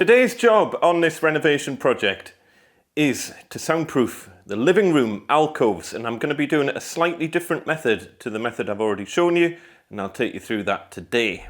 Today's job on this renovation project is to soundproof the living room alcoves, and I'm going to be doing a slightly different method to the method I've already shown you, and I'll take you through that today.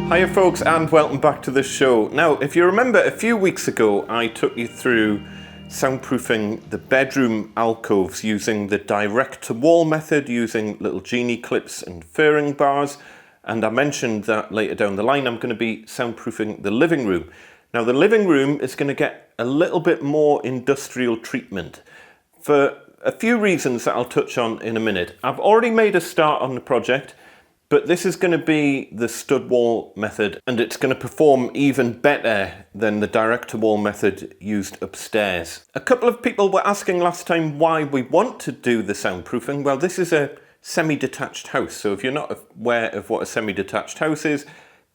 Hiya folks, and welcome back to the show. Now, if you remember, a few weeks ago I took you through soundproofing the bedroom alcoves using the direct-to-wall method, using little genie clips and furring bars, and I mentioned that later down the line I'm going to be soundproofing the living room. Now, the living room is going to get a little bit more industrial treatment for a few reasons that I'll touch on in a minute. I've already made a start on the project, but this is going to be the stud wall method, and it's going to perform even better than the direct to wall method used upstairs. A couple of people were asking last time why we want to do the soundproofing. Well, this is a semi-detached house, so if you're not aware of what a semi-detached house is,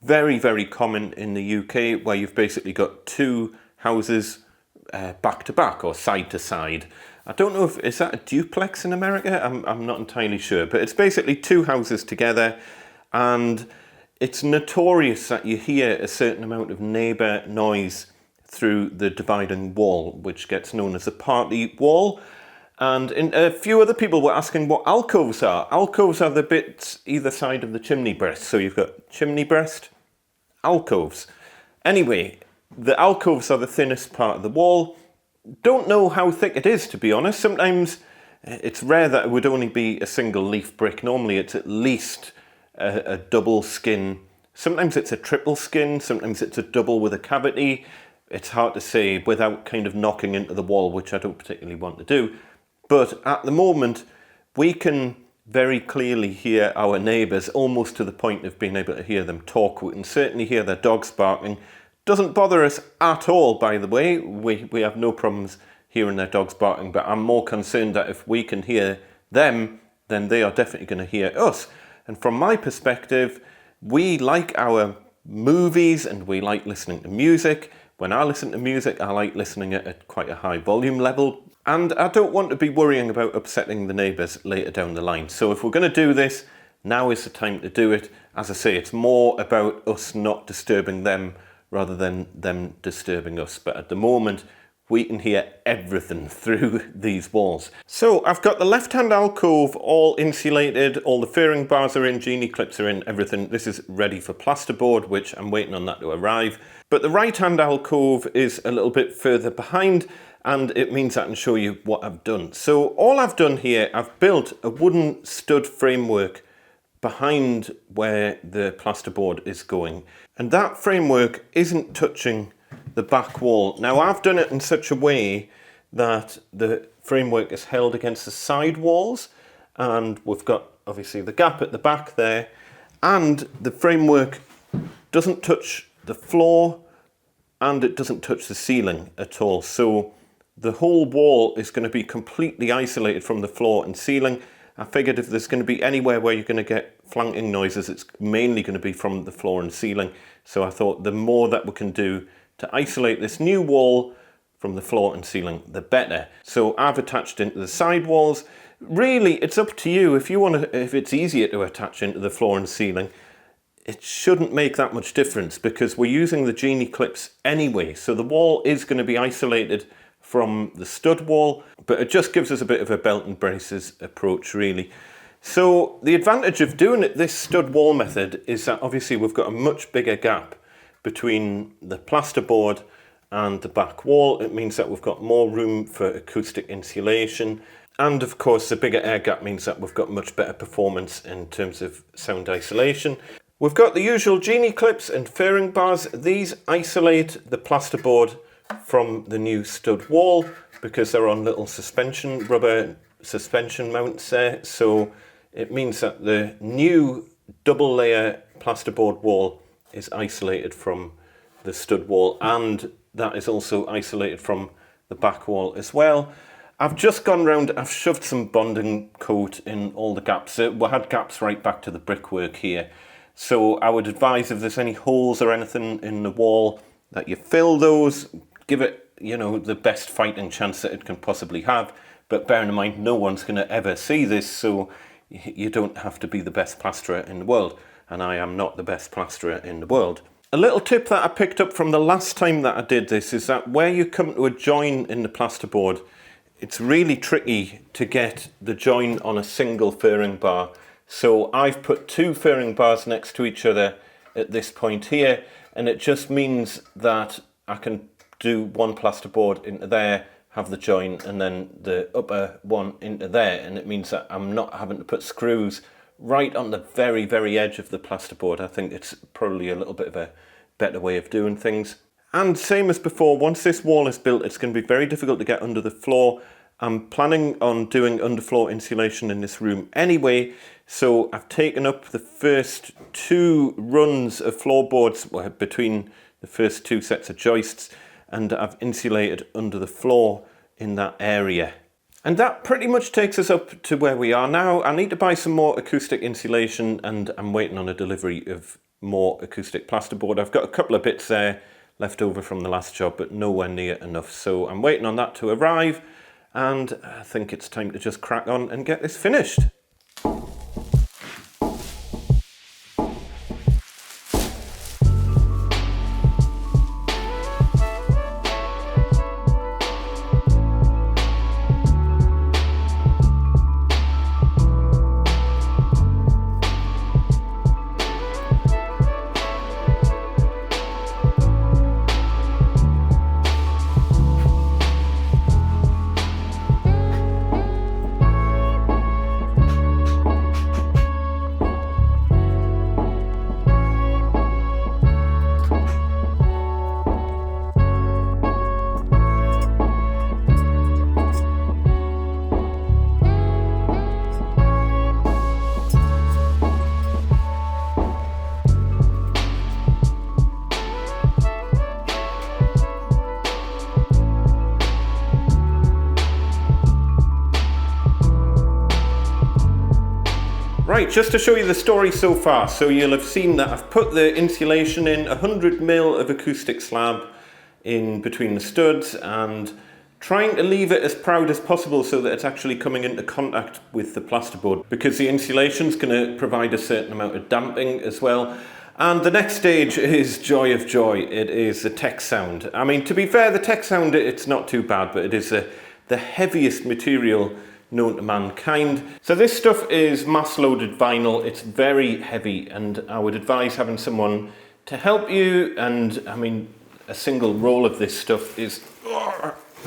very, very common in the UK, where you've basically got two houses back to back or side to side. I don't know is that a duplex in America? I'm not entirely sure, but it's basically two houses together, and it's notorious that you hear a certain amount of neighbour noise through the dividing wall, which gets known as the party wall. And a few other people were asking what alcoves are. Alcoves are the bits either side of the chimney breast. So you've got chimney breast, alcoves. Anyway, the alcoves are the thinnest part of the wall. Don't know how thick it is, to be honest. Sometimes it's rare that it would only be a single leaf brick. Normally it's at least a double skin. Sometimes it's a triple skin, sometimes it's a double with a cavity. It's hard to say without kind of knocking into the wall, which I don't particularly want to do. But at the moment, we can very clearly hear our neighbours, almost to the point of being able to hear them talk. We can certainly hear their dogs barking. Doesn't bother us at all, by the way. We have no problems hearing their dogs barking, but I'm more concerned that if we can hear them, then they are definitely going to hear us. And from my perspective, we like our movies and we like listening to music. When I listen to music, I like listening at quite a high volume level, and I don't want to be worrying about upsetting the neighbours later down the line. So if we're going to do this, now is the time to do it. As I say, it's more about us not disturbing them rather than them disturbing us. But at the moment, we can hear everything through these walls. So I've got the left-hand alcove all insulated, all the fairing bars are in, genie clips are in, everything. This is ready for plasterboard, which I'm waiting on that to arrive. But the right-hand alcove is a little bit further behind, and it means I can show you what I've done. So all I've done here, I've built a wooden stud framework behind where the plasterboard is going. And that framework isn't touching the back wall. Now I've done it in such a way that the framework is held against the side walls, and we've got obviously the gap at the back there, and the framework doesn't touch the floor and it doesn't touch the ceiling at all. So the whole wall is going to be completely isolated from the floor and ceiling. I figured if there's going to be anywhere where you're going to get flanking noises, it's mainly going to be from the floor and ceiling. So I thought the more that we can do to isolate this new wall from the floor and ceiling, the better. So I've attached into the side walls. Really, it's up to you. If you want to, if it's easier to attach into the floor and ceiling, it shouldn't make that much difference because we're using the genie clips anyway. So the wall is going to be isolated from the stud wall, but it just gives us a bit of a belt and braces approach really. So the advantage of doing it this stud wall method is that obviously we've got a much bigger gap between the plasterboard and the back wall. It means that we've got more room for acoustic insulation, and of course the bigger air gap means that we've got much better performance in terms of sound isolation. We've got the usual genie clips and fairing bars. These isolate the plasterboard from the new stud wall because they're on little rubber suspension mounts there. So it means that the new double layer plasterboard wall is isolated from the stud wall, and that is also isolated from the back wall as well. I've just gone round, I've shoved some bonding coat in all the gaps. We had gaps right back to the brickwork here. So I would advise if there's any holes or anything in the wall that you fill those, give it, you know, the best fighting chance that it can possibly have. But bearing in mind, no one's going to ever see this, so you don't have to be the best plasterer in the world. And I am not the best plasterer in the world. A little tip that I picked up from the last time that I did this is that where you come to a join in the plasterboard, it's really tricky to get the join on a single fairing bar. So I've put two fairing bars next to each other at this point here, and it just means that I can do one plasterboard into there, have the join, and then the upper one into there, and it means that I'm not having to put screws right on the very, very edge of the plasterboard. I think it's probably a little bit of a better way of doing things. And same as before, once this wall is built, it's going to be very difficult to get under the floor. I'm planning on doing underfloor insulation in this room anyway, so I've taken up the first two runs of floorboards between the first two sets of joists, and I've insulated under the floor in that area. And that pretty much takes us up to where we are now. I need to buy some more acoustic insulation, and I'm waiting on a delivery of more acoustic plasterboard. I've got a couple of bits there left over from the last job, but nowhere near enough. So I'm waiting on that to arrive, and I think it's time to just crack on and get this finished. Right, just to show you the story so far, so you'll have seen that I've put the insulation in, 100mm of acoustic slab in between the studs, and trying to leave it as proud as possible so that it's actually coming into contact with the plasterboard, because the insulation's going to provide a certain amount of damping as well. And the next stage is joy of joy. It is the text sound. I mean, to be fair, the text sound, it's not too bad, but it is the heaviest material known to mankind. So this stuff is mass-loaded vinyl. It's very heavy, and I would advise having someone to help you. And I mean, a single roll of this stuff is,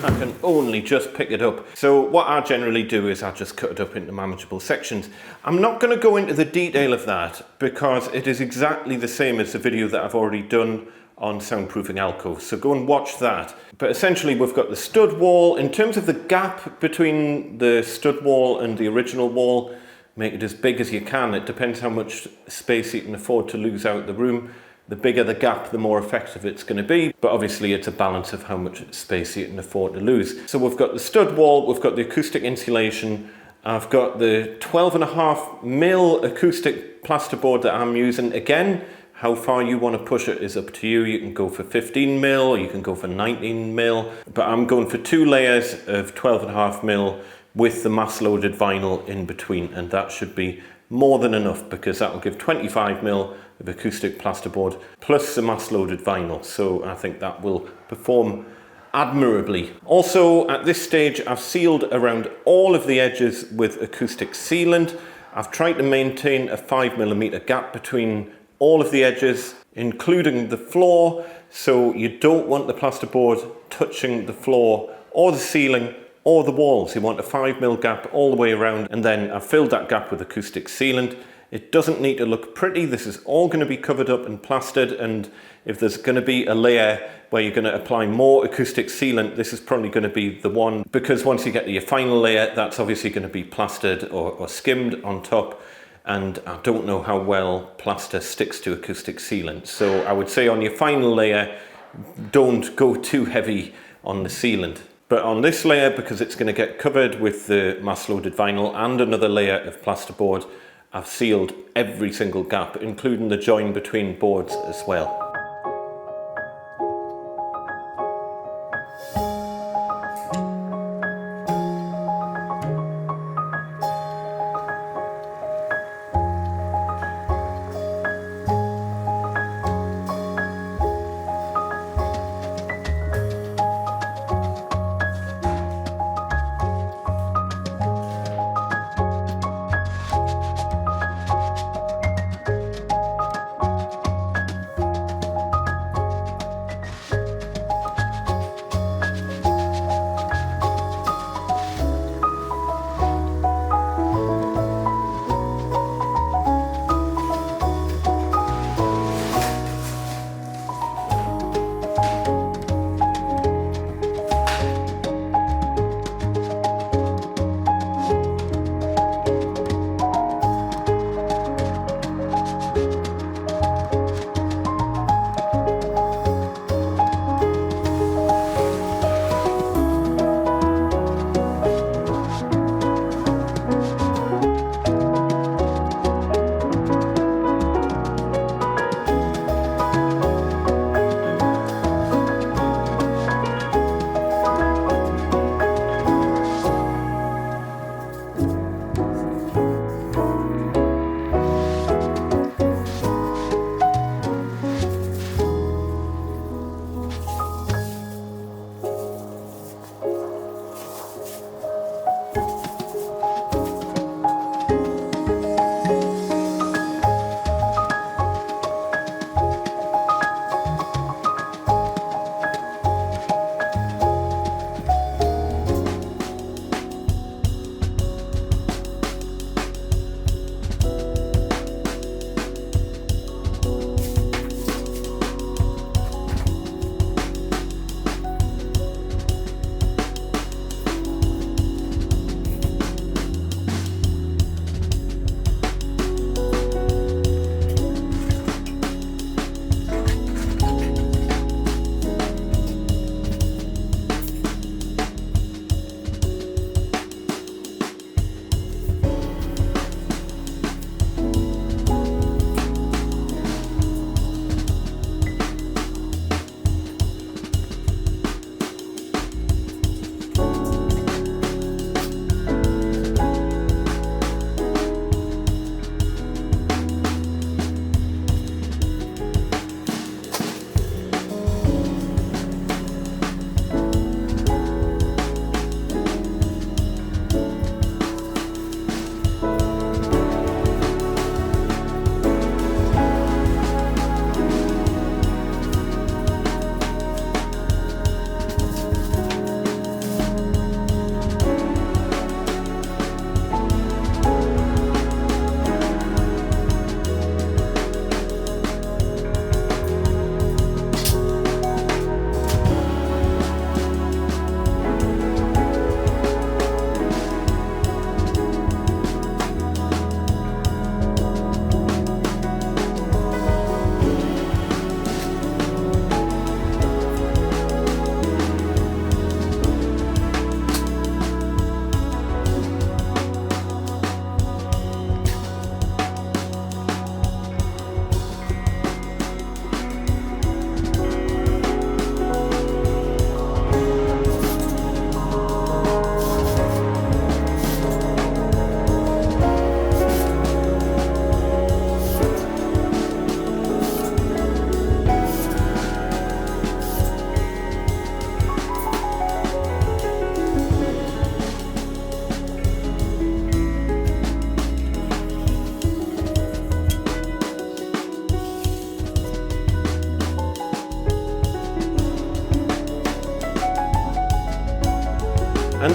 I can only just pick it up. So what I generally do is I just cut it up into manageable sections. I'm not going to go into the detail of that because it is exactly the same as the video that I've already done on soundproofing alcoves. So go and watch that. But essentially we've got the stud wall. In terms of the gap between the stud wall and the original wall, make it as big as you can. It depends how much space you can afford to lose out the room. The bigger the gap, the more effective it's going to be. But obviously it's a balance of how much space you can afford to lose. So we've got the stud wall, we've got the acoustic insulation. I've got the 12.5mm acoustic plasterboard that I'm using. Again, how far you want to push it is up to you. You can go for 15mm or you can go for 19mm. But I'm going for 2 layers of 12.5mm with the mass-loaded vinyl in between. And that should be more than enough because that will give 25mm of acoustic plasterboard plus the mass-loaded vinyl. So I think that will perform admirably. Also, at this stage, I've sealed around all of the edges with acoustic sealant. I've tried to maintain a 5mm gap between all of the edges, including the floor. So you don't want the plasterboard touching the floor or the ceiling or the walls. You want a 5mm gap all the way around, and then I've filled that gap with acoustic sealant. It doesn't need to look pretty. This is all going to be covered up and plastered, and if there's going to be a layer where you're going to apply more acoustic sealant, this is probably going to be the one, because once you get to your final layer, that's obviously going to be plastered or skimmed on top, and I don't know how well plaster sticks to acoustic sealant. So I would say on your final layer, don't go too heavy on the sealant. But on this layer, because it's going to get covered with the mass-loaded vinyl and another layer of plasterboard, I've sealed every single gap, including the join between boards as well.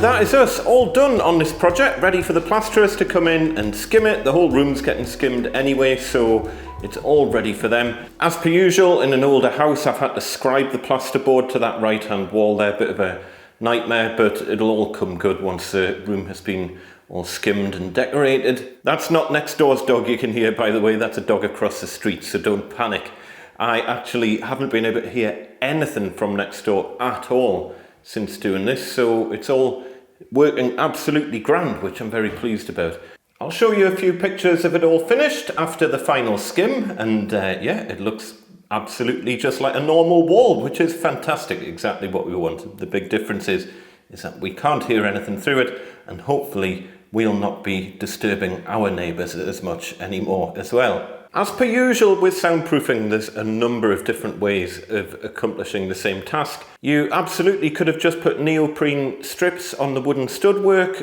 that is us, all done on this project, ready for the plasterers to come in and skim it. The whole room's getting skimmed anyway, so it's all ready for them. As per usual, in an older house, I've had to scribe the plasterboard to that right-hand wall there. Bit of a nightmare, but it'll all come good once the room has been all skimmed and decorated. That's not next door's dog you can hear, by the way. That's a dog across the street, so don't panic. I actually haven't been able to hear anything from next door at all since doing this, so it's all working absolutely grand, which I'm very pleased about. I'll show you a few pictures of it all finished after the final skim, and yeah, it looks absolutely just like a normal wall, which is fantastic, exactly what we wanted. The big difference is that we can't hear anything through it, and hopefully we'll not be disturbing our neighbours as much anymore as well. As per usual with soundproofing, there's a number of different ways of accomplishing the same task. You absolutely could have just put neoprene strips on the wooden stud-work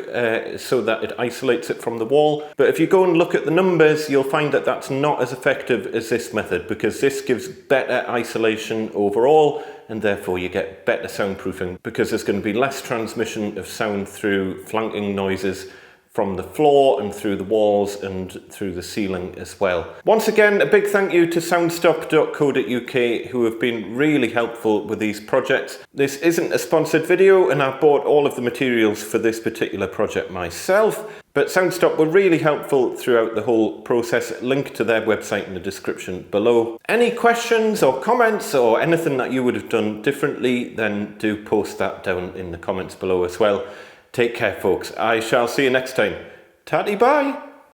so that it isolates it from the wall. But if you go and look at the numbers, you'll find that that's not as effective as this method, because this gives better isolation overall, and therefore you get better soundproofing, because there's going to be less transmission of sound through flanking noises from the floor and through the walls and through the ceiling as well. Once again, a big thank you to soundstop.co.uk, who have been really helpful with these projects. This isn't a sponsored video, and I've bought all of the materials for this particular project myself, but Soundstop were really helpful throughout the whole process. Link to their website in the description below. Any questions or comments or anything that you would have done differently, then do post that down in the comments below as well. Take care, folks. I shall see you next time. Tatty bye.